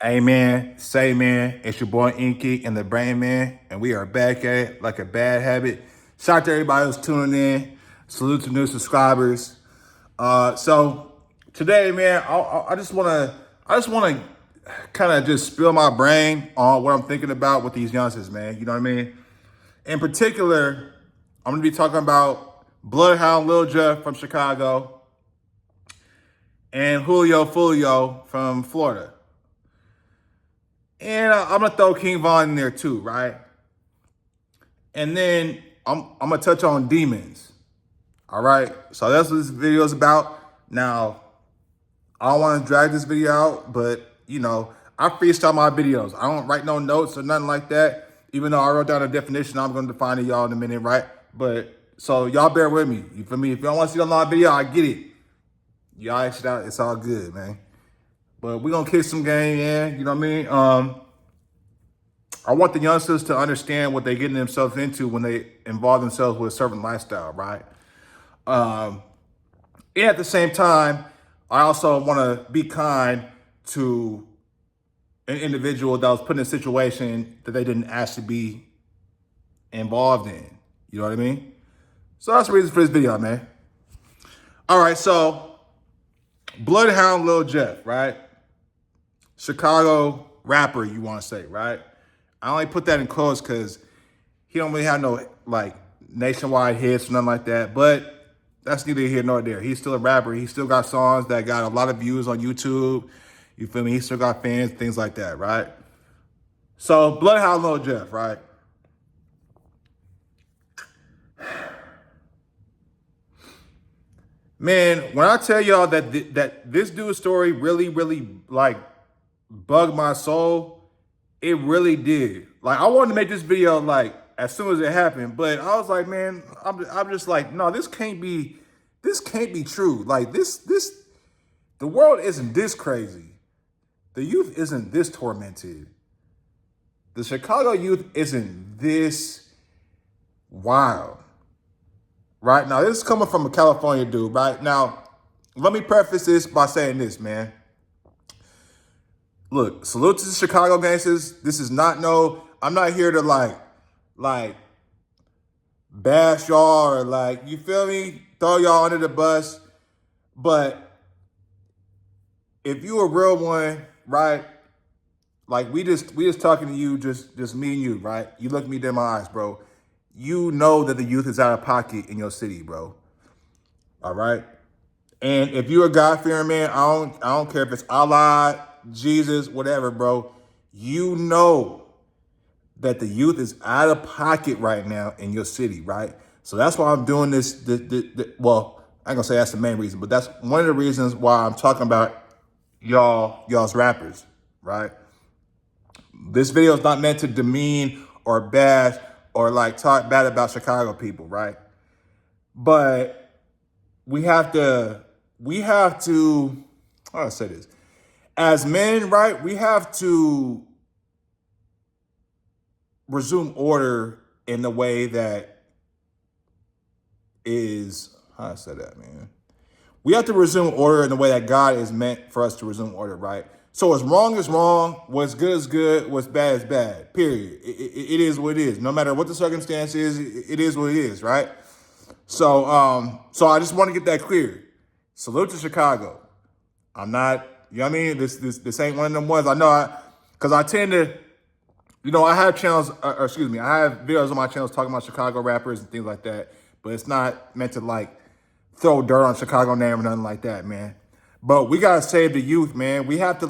Hey man, say man, it's your boy Inky and the Brain Man, and we are back at it like a bad habit. Shout out to everybody who's tuning in. Salute to new subscribers. So today, man, I just wanna kind of just spill my brain on what I'm thinking about with these youngsters, man. You know what I mean? In particular, I'm gonna be talking about Bloodhound Lil Jeff from Chicago and Julio Foolio from Florida. And I'm gonna throw King Von in there too, right? And then I'm gonna touch on demons. All right. So that's what this video is about. Now, I don't want to drag this video out, but I freestyle my videos. I don't write no notes or nothing like that. Even though I wrote down a definition, I'm gonna define it y'all in a minute, right? But so y'all bear with me. You feel me? If y'all want to see the live video, I get it. Y'all exit out, it's all good, man. But we gonna kick some game, yeah. You know what I mean? I want the youngsters to understand what they're getting themselves into when they involve themselves with a certain lifestyle, right? And at the same time, I also want to be kind to an individual that was put in a situation that they didn't actually be involved in. You know what I mean? So that's the reason for this video, man. All right, so Bloodhound Lil Jeff, right? Chicago rapper, you want to say, right? I only put that in quotes because he don't really have no like nationwide hits or nothing like that. But that's neither here nor there. He's still a rapper. He still got songs that got a lot of views on YouTube. You feel me? He still got fans, things like that, right? So Bloodhound Lil Jeff, right? Man, when I tell y'all that this dude's story really like bugged my soul, it really did. Like, I wanted to make this video like as soon as it happened, but I was like, man, I'm just like, no, this can't be true. Like the world isn't this crazy. The youth isn't this tormented. The Chicago youth isn't this wild. Right now, this is coming from a California dude. Right now, let me preface this by saying this, man. Look, salute to the Chicago gangsters. This is not I'm not here to like bash y'all or like, you feel me? Throw y'all under the bus. But if you a real one, right? Like we just talking to you, just me and you, right? You look me dead in my eyes, bro. You know that the youth is out of pocket in your city, bro. All right? And if you're a God-fearing man, I don't care if it's Allah, Jesus, whatever, bro. You know that the youth is out of pocket right now in your city, right? So that's why I'm doing this. Well, I ain't gonna say that's the main reason, but that's one of the reasons why I'm talking about y'all's rappers, right? This video is not meant to demean or bash or like talk bad about Chicago people, right? But we have to, how do I say this? As men, right, we have to resume order in the way that is, how do I say that, man? We have to resume order in the way that God is meant for us to resume order, right? So what's wrong is wrong, what's good is good, what's bad is bad, period. It is what it is. No matter what the circumstance is, it is what it is, right? So I just want to get that clear. Salute to Chicago. I'm not, you know what I mean? This ain't one of them ones. I know because I tend to, I have channels, I have videos on my channels talking about Chicago rappers and things like that, but it's not meant to like throw dirt on Chicago name or nothing like that, man. But we gotta save the youth, man. We have to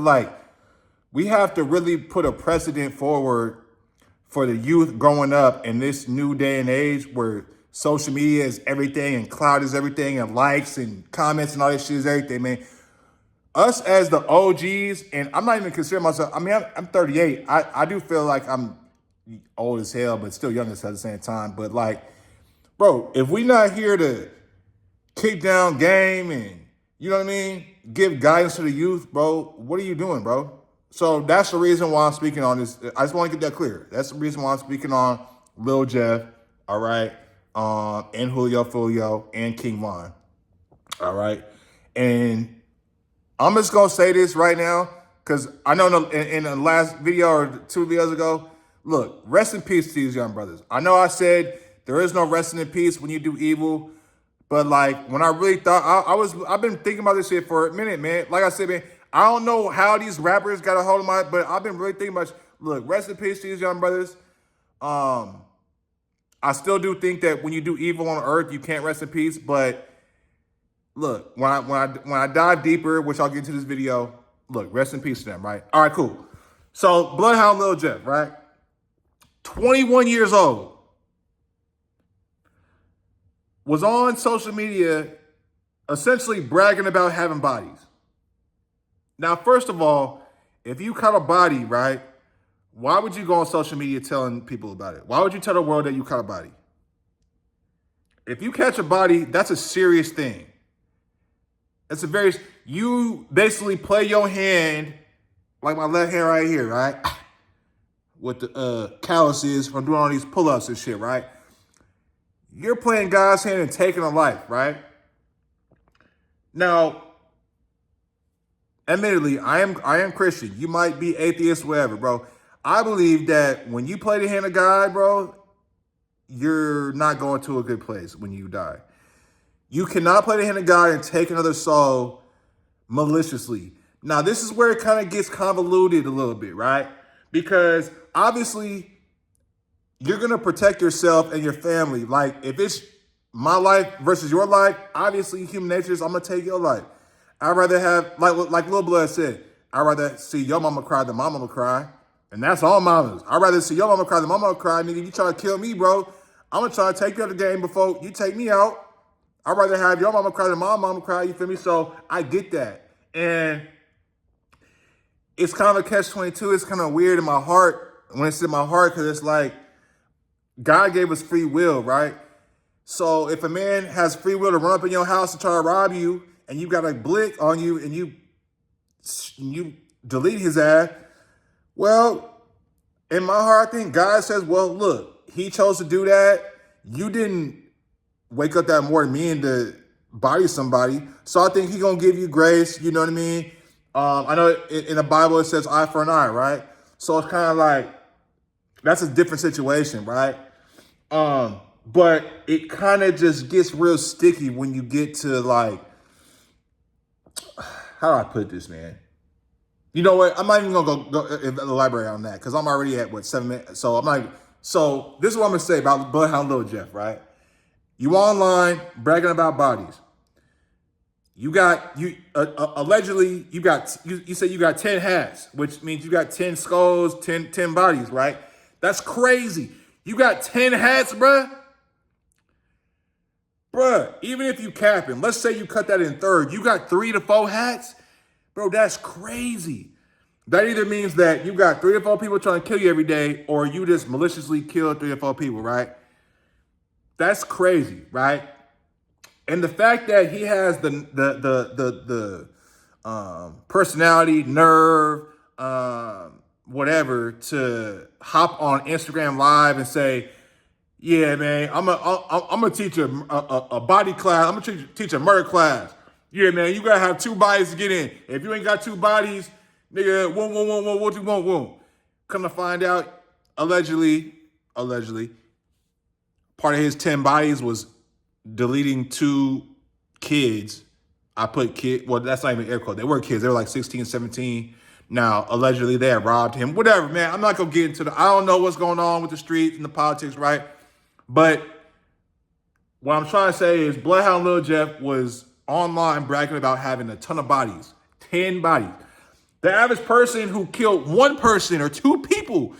really put a precedent forward for the youth growing up in this new day and age where social media is everything and cloud is everything and likes and comments and all this shit is everything, man. Us as the OGs, and I'm not even considering myself, I mean, I'm 38. I do feel like I'm old as hell, but still young as hell at the same time. But like, bro, if we not here to kick down game and, you know what I mean, give guidance to the youth, bro, what are you doing, bro? So that's the reason why I'm speaking on this. I just want to get that clear. That's the reason why I'm speaking on Lil Jeff, all right, and Julio Foolio and King Von, all right? And I'm just going to say this right now. Because I know in the last video or 2 videos ago, look, rest in peace to these young brothers. I know I said there is no resting in peace when you do evil, but like when I really thought, I've been thinking about this shit for a minute, man. Like I said, man, I don't know how these rappers got a hold of but I've been really thinking about, look, rest in peace to these young brothers. I still do think that when you do evil on earth, you can't rest in peace. But look, when I dive deeper, which I'll get into this video, look, rest in peace to them, right? All right, cool. So Bloodhound Lil Jeff, right? 21 years old. Was on social media essentially bragging about having bodies. Now, first of all, if you caught a body, right, why would you go on social media telling people about it? Why would you tell the world that you caught a body? If you catch a body, that's a serious thing. You basically play your hand, like my left hand right here, right? With the calluses from doing all these pull-ups and shit, right? You're playing God's hand and taking a life, right? Now, admittedly, I am Christian. You might be atheist, whatever, bro. I believe that when you play the hand of God, bro, you're not going to a good place when you die. You cannot play the hand of God and take another soul maliciously. Now, this is where it kind of gets convoluted a little bit, right? Because obviously, you're going to protect yourself and your family. Like, if it's my life versus your life, obviously, human nature is I'm going to take your life. I'd rather have, like Lil Blood said, I'd rather see your mama cry than my mama cry. And that's all mamas. I'd rather see your mama cry than my mama cry. Nigga, you trying to kill me, bro. I'm going to try to take you out of the game before you take me out. I'd rather have your mama cry than my mama cry, you feel me? So I get that. And it's kind of a catch-22. It's kind of weird in my heart, when it's in my heart, because it's like, God gave us free will, right? So if a man has free will to run up in your house and try to rob you, and you got a blick on you, and you delete his ass, well, in my heart, I think God says, well, look, he chose to do that. You didn't wake up that morning meaning to body somebody. So I think he's going to give you grace. You know what I mean? I know in the Bible, it says eye for an eye, right? So it's kind of like, that's a different situation, right? But it kind of just gets real sticky when you get to like, how do I put this, man? You know what? I'm not even gonna go elaborate on that because I'm already at 7 minutes. So I'm like, so this is what I'm gonna say about Bloodhound Lil Jeff, right? You online bragging about bodies. Allegedly you say you got 10 hats, which means you got 10 skulls, 10 bodies, right? That's crazy. You got 10 hats, bruh. Bruh, even if you capping, let's say you cut that in third, you got 3 to 4 hats. Bro, that's crazy. That either means that you got 3 or 4 people trying to kill you every day, or you just maliciously kill 3 or 4 people, right? That's crazy, right? And the fact that he has the personality, nerve, whatever, to hop on Instagram Live and say, yeah, man, I'm gonna teach a body class. I'm gonna teach a murder class. Yeah, man, you gotta have 2 bodies to get in. If you ain't got 2 bodies, nigga, what you want? Come to find out, allegedly, part of his 10 bodies was deleting 2 kids. I put kid, well, that's not even air quote. They were kids. They were like 16, 17. Now, allegedly, they had robbed him. Whatever, man. I'm not gonna get into I don't know what's going on with the streets and the politics, right? But what I'm trying to say is Bloodhound Lil Jeff was online bragging about having a ton of bodies, 10 bodies. The average person who killed 1 person or 2 people,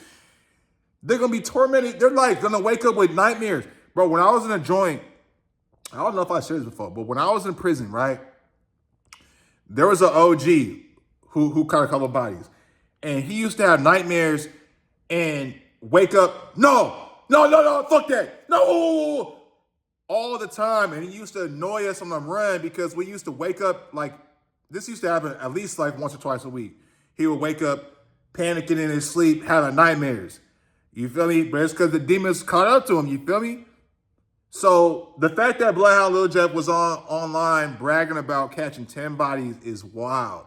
they're going to be tormented. They're like going to wake up with nightmares. Bro, when I was in a joint, I don't know if I said this before, but when I was in prison, right, there was an OG who caught a couple of bodies. And he used to have nightmares and wake up, no, fuck that, no, all the time. And he used to annoy us on the run because we used to wake up, like, this used to happen at least like once or twice a week. He would wake up panicking in his sleep, having nightmares. You feel me? But it's because the demons caught up to him, you feel me? So the fact that Bloodhound Lil Jeff was online bragging about catching 10 bodies is wild,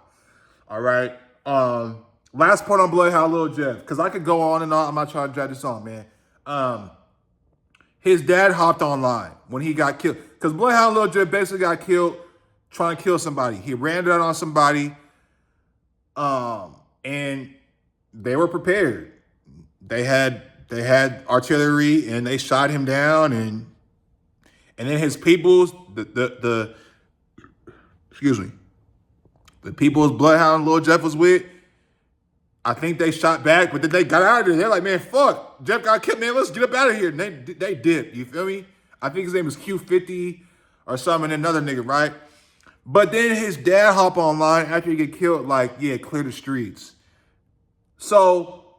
all right? Last point on Bloodhound Lil Jeff, because I could go on and on. I'm not trying to drag this on, man. His dad hopped online when he got killed. Because Bloodhound Lil Jeff basically got killed trying to kill somebody. He ran down on somebody, and they were prepared. They had artillery and they shot him down, and then his peoples, excuse me, the people's Bloodhound Lil Jeff was with, I think they shot back, but then they got out of there. They're like, man, fuck, Jeff got killed, man, let's get up out of here. And they dipped, you feel me? I think his name was Q50 or something, another nigga, right? But then his dad hop online after he get killed, like, yeah, clear the streets. So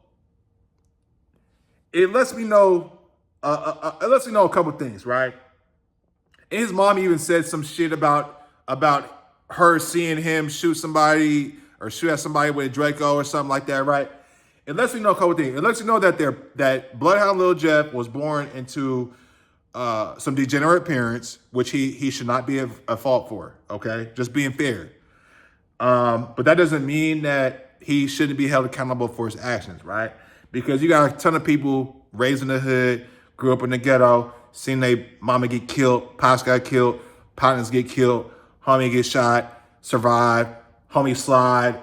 it lets me know, a couple things, right? And his mom even said some shit about her seeing him shoot somebody or shoot at somebody with a Draco or something like that, right? It lets me know a couple things. It lets me know that Bloodhound Lil Jeff was born into some degenerate parents, which he should not be a fault for, okay? Just being fair. But that doesn't mean that he shouldn't be held accountable for his actions, right? Because you got a ton of people raised in the hood, grew up in the ghetto, seen their mama get killed, pops got killed, partners get killed, homie get shot, survive, homie slide,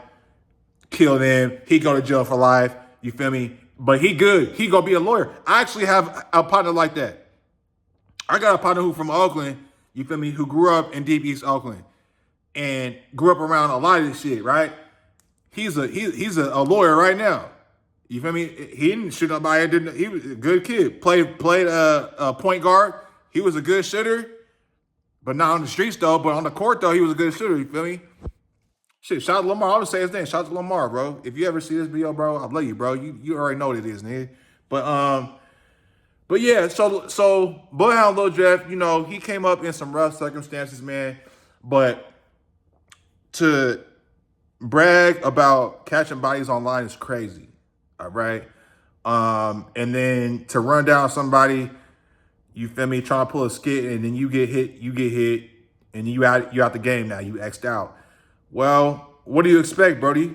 kill them, he go to jail for life, you feel me? But he good, he gonna be a lawyer. I actually have a partner like that. I got a partner who from Oakland, you feel me, who grew up in deep East Oakland and grew up around a lot of this shit, right? He's a lawyer right now. You feel me? He didn't shoot nobody. He was a good kid. Played point guard. He was a good shooter, but not on the streets though. But on the court though, he was a good shooter. You feel me? Shit, shout out to Lamar. I'll just say his name. Shout out to Lamar, bro. If you ever see this video, bro, I love you, bro. You already know what it is, nigga. But yeah. So Bloodhound Lil Jeff, you know, he came up in some rough circumstances, man. But to brag about catching bodies online is crazy. All right. And then to run down somebody, you feel me, trying to pull a skit and then you get hit, and you out the game now. You X'd out. Well, what do you expect, Brody?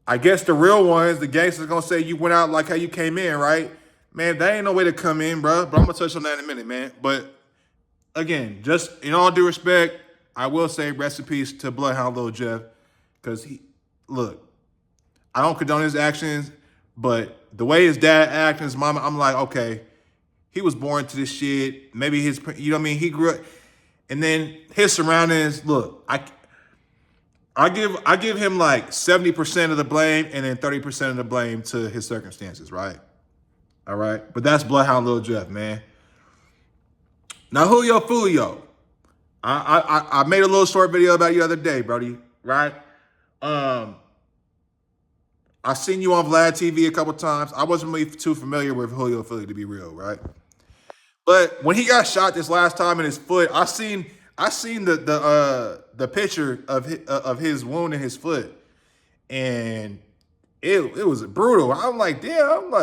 I guess the real ones, the gangsters gonna say you went out like how you came in, right? Man, that ain't no way to come in, bro. But I'm gonna touch on that in a minute, man. But again, just in all due respect, I will say rest in peace to Bloodhound Lil Jeff. Because look, I don't condone his actions, but the way his dad acted, his mama, I'm like, okay, he was born to this shit. Maybe you know what I mean? He grew up, and then his surroundings, look, I give him like 70% of the blame and then 30% of the blame to his circumstances, right? All right? But that's Bloodhound Lil Jeff, man. Now, Julio Foolio. I made a little short video about you the other day, Brody, right? I seen you on Vlad TV a couple times. I wasn't really too familiar with Julio Foolio, to be real, right? But when he got shot this last time in his foot, I seen the picture of his wound in his foot, and it was brutal. I'm like, damn.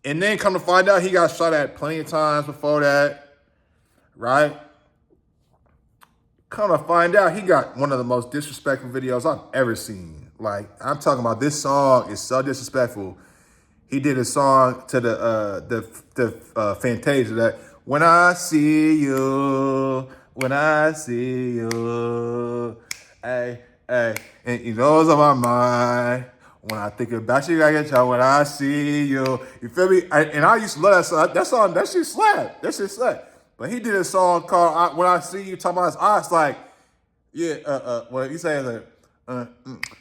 And then come to find out, he got shot at plenty of times before that, right? Come to find out, he got one of the most disrespectful videos I've ever seen. Like, I'm talking about, this song is so disrespectful. He did a song to the Fantasia that, when I see you, hey, and it goes on my mind. When I think about you, I get you. When I see you, you feel me? And I used to love that song. That shit slap. But he did a song called "When I See You," talking about his eyes. Like, yeah, what he saying? Like,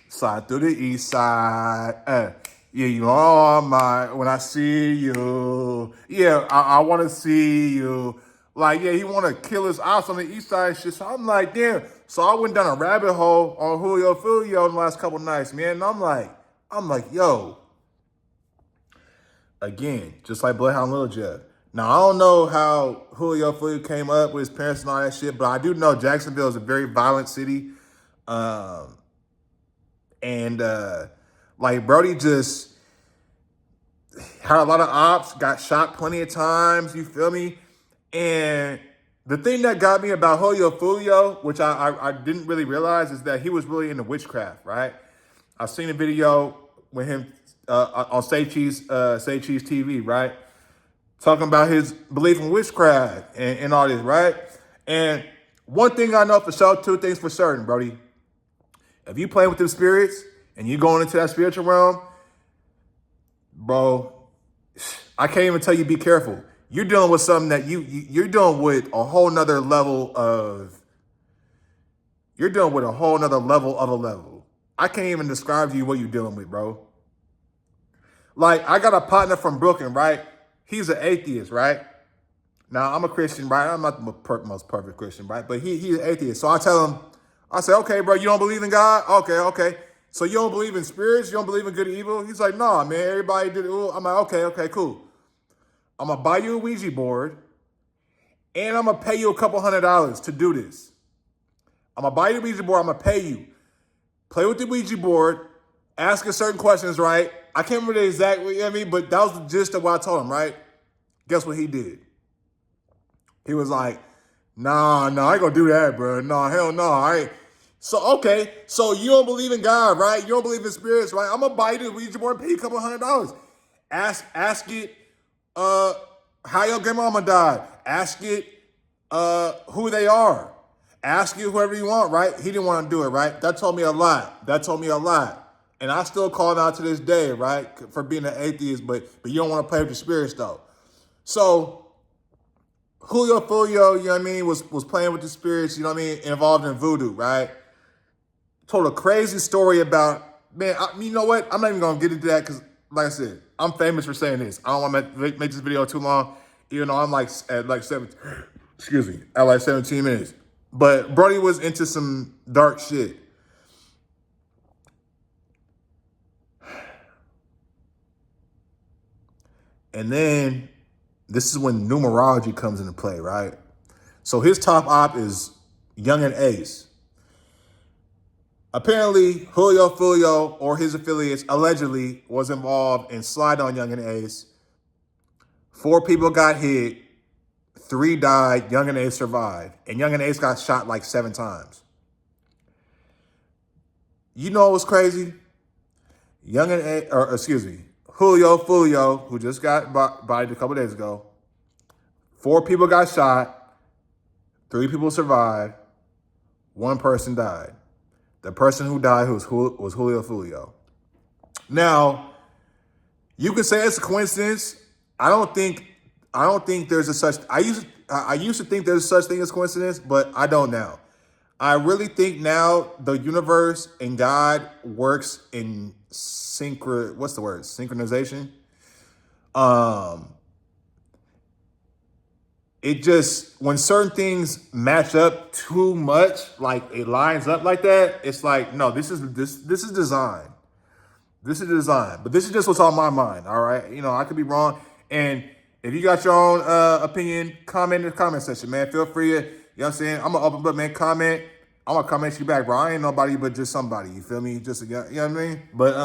slide through the east side. Yeah, you are mine. When I see you, yeah, I want to see you. Like, yeah, he want to kill his eyes on the east side and shit. So I'm like, damn. So I went down a rabbit hole on Julio Foolio in the last couple nights, man. And I'm like, yo. Again, just like Bloodhound Lil Jeff. Now, I don't know how Julio Foolio came up with his parents and all that shit, but I do know Jacksonville is a very violent city. Like, Brody just had a lot of ops, got shot plenty of times, you feel me? And The thing that got me about Julio Foolio, which I didn't really realize, is that he was really into witchcraft, right? I've seen a video with him on Say Cheese TV, right? Talking about his belief in witchcraft and all this, right? And one thing I know for sure, two things for certain, Brody. If you play with them spirits and you going into that spiritual realm, bro, I can't even tell you be careful. You're dealing with something that you're dealing with a whole nother level of, you're dealing with a whole nother level of a level. I can't even describe to you what you're dealing with, bro. Like, I got a partner from Brooklyn, right? He's an atheist, right? Now, I'm a Christian, right? I'm not the most perfect Christian, right? But he's an atheist. So I tell him, I say, okay, bro, you don't believe in God? Okay. So you don't believe in spirits? You don't believe in good and evil? He's like, nah, man, everybody did it. I'm like, okay, cool. I'm going to buy you a Ouija board, and I'm going to pay you a couple $100 to do this. I'm going to buy you a Ouija board. I'm going to pay you. Play with the Ouija board, asking certain questions, right? I can't remember the exact, you know what I mean? But that was the gist of what I told him, right? Guess what he did? He was like, nah, I ain't going to do that, bro. No, hell no. I ain't. So, okay. So you don't believe in God, right? You don't believe in spirits, right? I'm going to buy you the Ouija board and pay you a couple $100. Ask it, how your grandmama died. Ask it, who they are. Ask it whoever you want, right? He didn't want to do it, right? That told me a lot. And I still call it out to this day, right? For being an atheist, but you don't want to play with the spirits, though. So Julio Foolio, you know what I mean, was playing with the spirits, you know what I mean, involved in voodoo, right? Told a crazy story about, man, you know what? I'm not even going to get into that because, like I said, I'm famous for saying this. I don't want to make this video too long, even though I'm at like 17 minutes. But Brody was into some dark shit. And then this is when numerology comes into play, right? So his top op is Young and Ace. Apparently, Julio Foolio or his affiliates allegedly was involved in slide on Young and Ace. 4 people got hit. 3 died. Young and Ace survived. And Young and Ace got shot like 7 times. You know what's crazy? Julio Foolio, who just got bodied a couple days ago. 4 people got shot. 3 people survived. 1 person died. The person who died was Julio Foolio. Now, you could say it's a coincidence. I don't think there's a such. I used to think there's such thing as coincidence, but I don't now. I really think now the universe and God works in synchronization. It just, when certain things match up too much, like it lines up like that, it's like, no, this is design. This is design. But this is just what's on my mind, all right? You know, I could be wrong. And if you got your own opinion, comment in the comment section, man. Feel free to, you know what I'm saying? I'm going to open up, man, comment. I'm going to comment you back, bro. I ain't nobody but just somebody, you feel me? Just, you know what I mean? But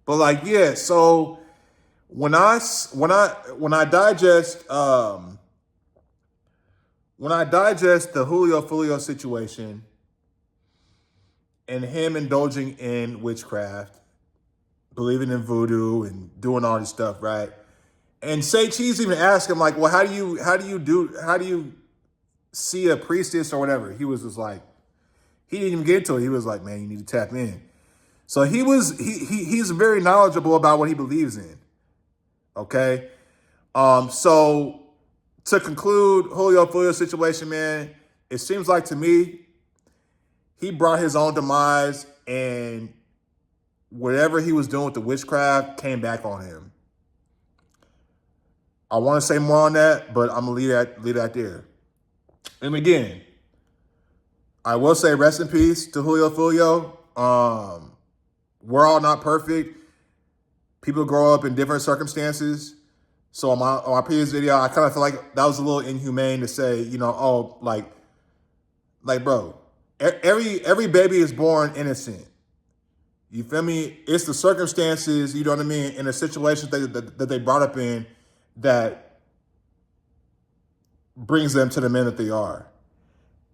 like, yeah, so when I digest the Julio Foolio situation and him indulging in witchcraft, believing in voodoo and doing all this stuff, right? And Say Cheese even asked him, like, well, how do you see a priestess or whatever? He was just like, he didn't even get into it. He was like, man, you need to tap in. So he's very knowledgeable about what he believes in. Okay? So to conclude Julio Foolio's situation, man, it seems like to me, he brought his own demise, and whatever he was doing with the witchcraft came back on him. I want to say more on that, but I'm going to leave that there. And again, I will say rest in peace to Julio Foolio. We're all not perfect. People grow up in different circumstances. So on my previous video, I kind of feel like that was a little inhumane to say, you know, oh, like bro, every baby is born innocent. You feel me? It's the circumstances, you know what I mean, in the situations that they brought up in that brings them to the men that they are.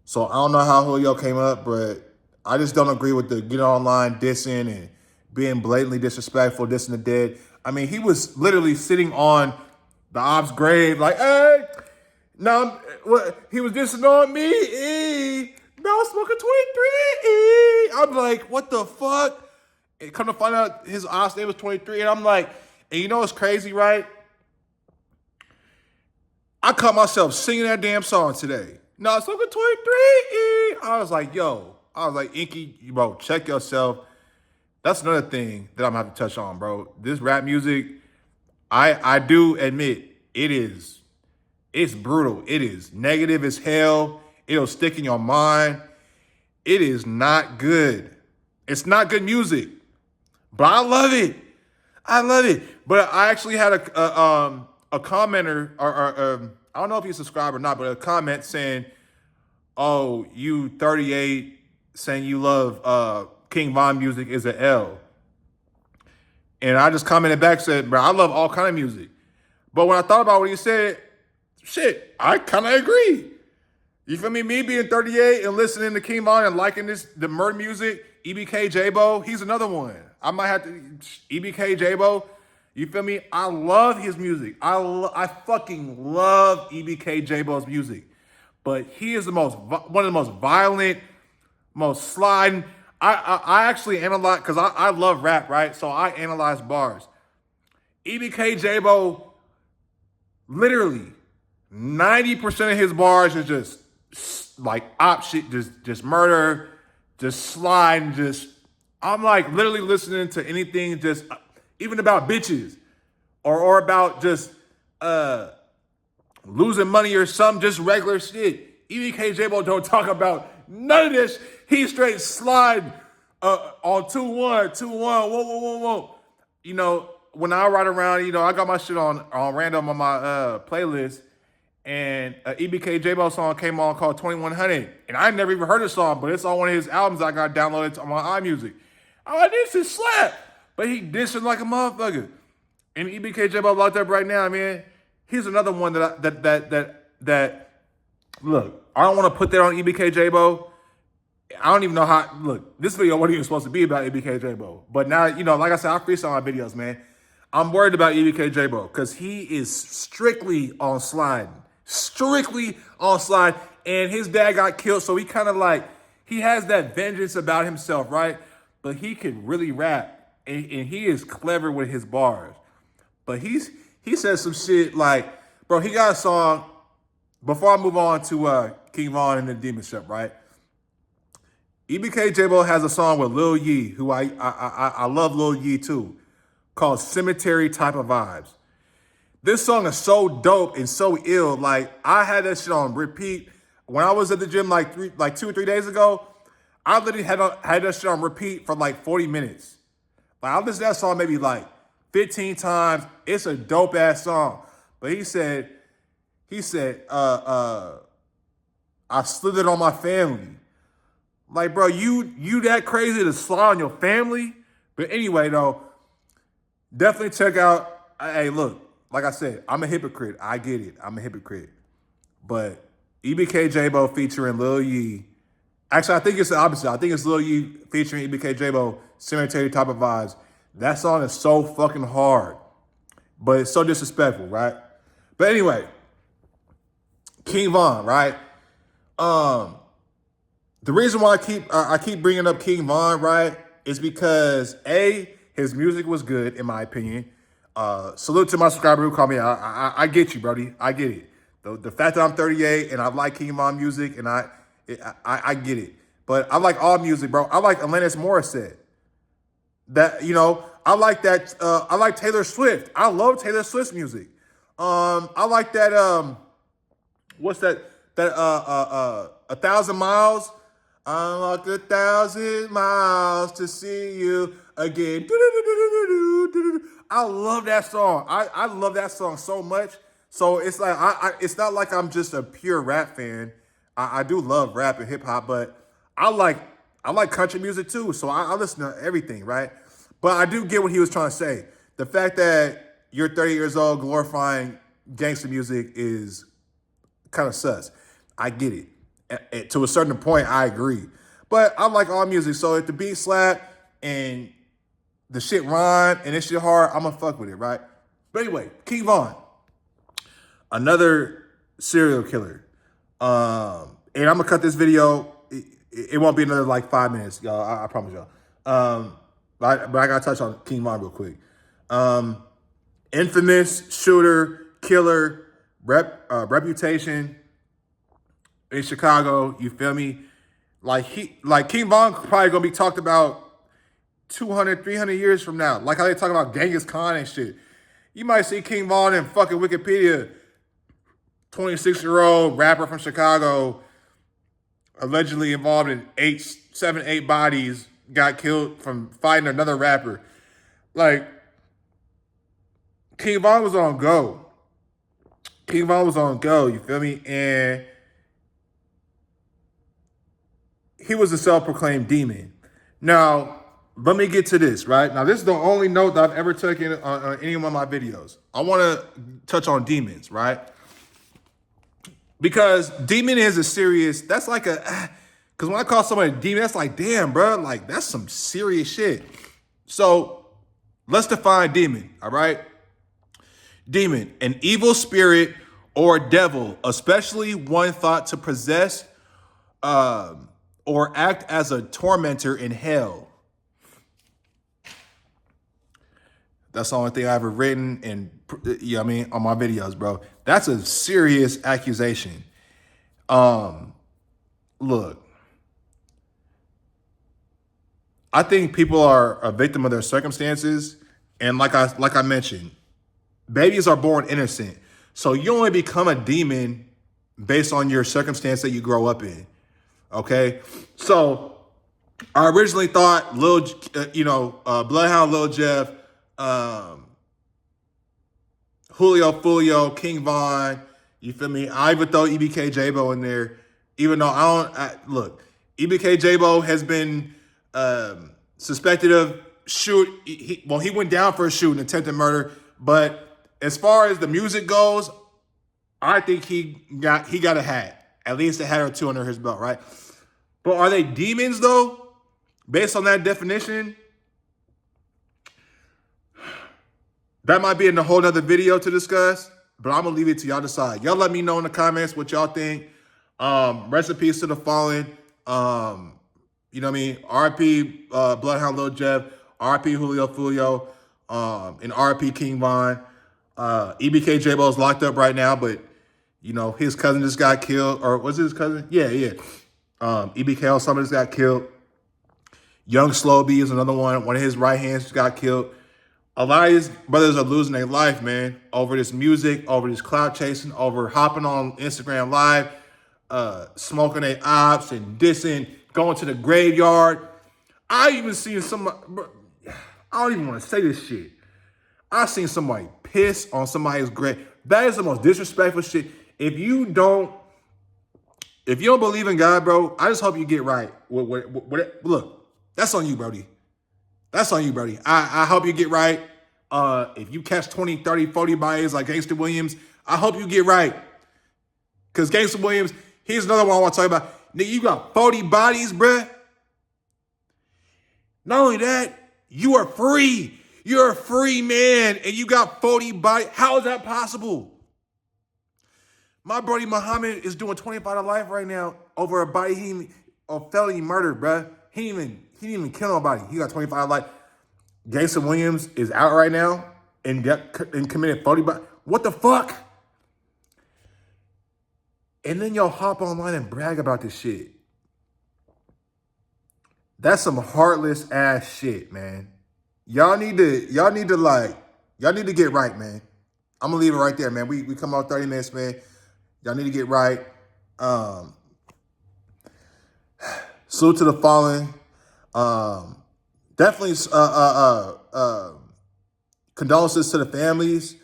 So I don't know how Julio came up, but I just don't agree with the get online dissing and being blatantly disrespectful, dissing the dead. I mean, he was literally sitting on the op's grave, like, hey, no, what? He was dissing on me. No, I'm smoking 23. I'm like, what the fuck? And come to find out his op's name was 23, and I'm like, and you know what's crazy, right? I caught myself singing that damn song today. No, I'm smoking 23. I was like, Inky, bro, check yourself. That's another thing that I'm gonna have to touch on, bro. This rap music, I do admit it's brutal. It is negative as hell. It'll stick in your mind. It is not good. It's not good music, but I love it. I love it. But I actually had a commenter, or I don't know if he's a subscriber or not, but a comment saying, "Oh, you 38 saying you love King Von music is an L." And I just commented back, said, "Bro, I love all kind of music." But when I thought about what he said, shit, I kind of agree. You feel me? Me being 38 and listening to King Von and liking the murder music, EBK J-Bo, he's another one. I might have to, EBK J-Bo, you feel me? I love his music. I fucking love EBK J-Bo's music. But he is one of the most violent, most sliding. I actually analyze, because I love rap, right? So I analyze bars. EBK J-Bo, literally, 90% of his bars is just like op shit, just murder, just slide, I'm like literally listening to anything, just even about bitches or about just losing money or some just regular shit. EBK J-Bo don't talk about none of this. He straight slide on 2-1, 2-1, whoa. You know, when I ride around, you know, I got my shit on random on my playlist, and an EBK J-Bo song came on called 2100, and I never even heard the song, but it's on one of his albums I got downloaded on my iMusic. I'm like, this is slap, but he dissing like a motherfucker. And EBK J-Bo locked up right now, man. Here's another one that look, I don't want to put that on EBK J-Bo. I don't even know how, look, this video wasn't even supposed to be about EBK J-Bo. But now, you know, like I said, I freestyle my videos, man. I'm worried about EBK J-Bo because he is strictly on sliding. And his dad got killed, so he kind of like, he has that vengeance about himself, right? But he can really rap, and he is clever with his bars. But he says some shit like, bro, he got a song, before I move on to King Von and the Demon Shep, right? EBK J-Bo has a song with Lil Yee, who I love Lil Yee too, called Cemetery Type of Vibes. This song is so dope and so ill. Like, I had that shit on repeat. When I was at the gym like 2 or 3 days ago, I literally had that shit on repeat for like 40 minutes. Like, I listened to that song maybe like 15 times. It's a dope ass song. But he said, I slithered on my family. Like, bro, you that crazy to slide on your family? But anyway, though, definitely check out, hey, look, like I said, I'm a hypocrite. I get it. I'm a hypocrite. But EBK J-Bo featuring Lil Yee. Actually, I think it's the opposite. I think it's Lil Yee featuring EBK J-Bo, Cemetery Type of Vibes. That song is so fucking hard. But it's so disrespectful, right? But anyway, King Von, right? The reason why I keep bringing up King Von, right, is because A, his music was good, in my opinion. Salute to my subscriber who called me. I get you, Brody. I get it. The fact that I'm 38 and I like King Von music, and I get it. But I like all music, bro. I like Alanis Morissette. That, you know, I like that. I like Taylor Swift. I love Taylor Swift's music. I like that. What's that? That 1,000 Miles. I walked 1,000 miles to see you again. I love that song. I love that song so much. So it's like it's not like I'm just a pure rap fan. I do love rap and hip hop, but I like country music too. So I listen to everything, right? But I do get what he was trying to say. The fact that you're 30 years old glorifying gangster music is kind of sus. I get it. To a certain point, I agree. But I like all music. So if the beat slap and the shit rhyme and this shit hard, I'm gonna fuck with it, right? But anyway, King Von, another serial killer. And I'm gonna cut this video. It won't be another like 5 minutes, y'all. I promise y'all. But I gotta touch on King Von real quick. Infamous shooter, killer, reputation in Chicago. You feel me? Like King Von probably gonna be talked about 200, 300 years from now. Like how they talk about Genghis Khan and shit. You might see King Von in fucking Wikipedia. 26-year-old rapper from Chicago, allegedly involved in 8 bodies, got killed from fighting another rapper. Like, King Von was on go. King Von was on go, you feel me? And he was a self-proclaimed demon. Now, let me get to this, right? Now, this is the only note that I've ever taken on any one of my videos. I want to touch on demons, right? Because demon is a serious, that's like a, because when I call somebody a demon, that's like, damn, bro, like that's some serious shit. So let's define demon, all right? Demon, an evil spirit or devil, especially one thought to possess or act as a tormentor in hell. That's the only thing I've ever written and, you know what I mean, on my videos, bro. That's a serious accusation. Look, I think people are a victim of their circumstances. And like I mentioned, babies are born innocent. So you only become a demon based on your circumstance that you grow up in. Okay? So I originally thought Bloodhound, Lil Jeff, Julio Foolio, King Von, you feel me? I even throw EBK J-Bo in there, even though look, EBK J-Bo has been suspected of he went down for a shoot and attempted murder, but as far as the music goes, I think he got a hat, at least a hat or two under his belt, right? But are they demons though? Based on that definition? That might be in a whole other video to discuss, but I'm gonna leave it to y'all decide. Y'all let me know in the comments what y'all think. Rest in peace to the fallen. You know what I mean? RP Bloodhound Lil Jeff, RP Julio Foolio, and RP King Von. EBK J-Bo is locked up right now, but you know, his cousin just got killed. Or was it his cousin? Yeah. EBK somebody just got killed. Young Slowby is another one. One of his right hands just got killed. A lot of these brothers are losing their life, man, over this music, over this clout chasing, over hopping on Instagram Live, smoking their ops and dissing, going to the graveyard. I even seen somebody, I don't even want to say this shit. I seen somebody piss on somebody's grave. That is the most disrespectful shit. If you don't believe in God, bro, I just hope you get right. Look, that's on you, Brody. That's on you, Brody. I hope you get right. If you catch 20, 30, 40 bodies like Gangsta Williams, I hope you get right. Because Gangsta Williams, here's another one I want to talk about. Nigga, you got 40 bodies, bruh. Not only that, you are free. You're a free man, and you got 40 bodies. How is that possible? My buddy Muhammad is doing 25 to life right now over a body of felony murder, bruh. He didn't even kill nobody. He got 25 to life. Gangsta Williams is out right now and committed 40 bodies. What the fuck? And then y'all hop online and brag about this shit. That's some heartless ass shit, man. Y'all need to get right, man. I'm gonna leave it right there, man. We come out 30 minutes, man. Y'all need to get right. Salute to the fallen. Definitely condolences to the families.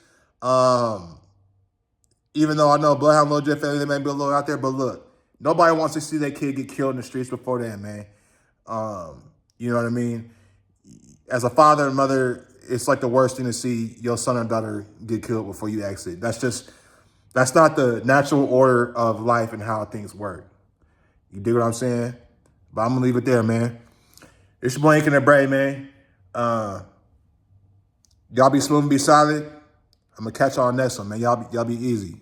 Even though I know Bloodhound Lil Jeff family, they may be a little out there, but look, nobody wants to see their kid get killed in the streets before then, man. You know what I mean? As a father and mother, it's like the worst thing to see your son or daughter get killed before you exit. That's just That's not the natural order of life and how things work. You dig what I'm saying? But I'm gonna leave it there, man. It's your boy Ink and the Bray, man. Y'all be smooth and be solid. I'm gonna catch y'all next one, man. Y'all be easy.